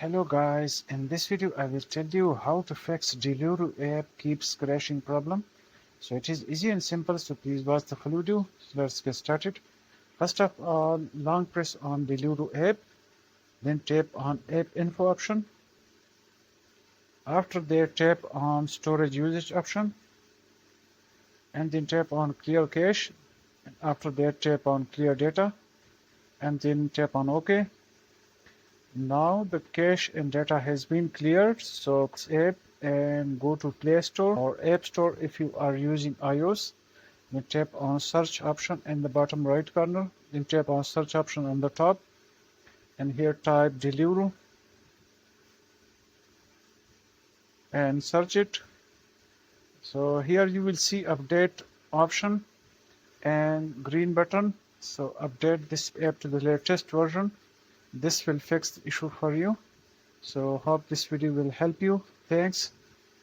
Hello guys, in this video I will tell you how to fix Delulu app keeps crashing problem. So it is easy and simple, so please watch the full video. Let's get started. First of all, long press on Delulu app, then tap on app info option. After that, tap on storage usage option, and then tap on clear cache. After that, tap on clear data, and then tap on OK. Now the cache and data has been cleared, so close app and go to Play Store or App Store if you are using iOS. Then tap on search option in the bottom right corner. Then tap on search option on the top, and here type Delulu and search it. So here you will see update option and green button. So update this app to the latest version. This will fix the issue for you. So hope this video will help you. Thanks.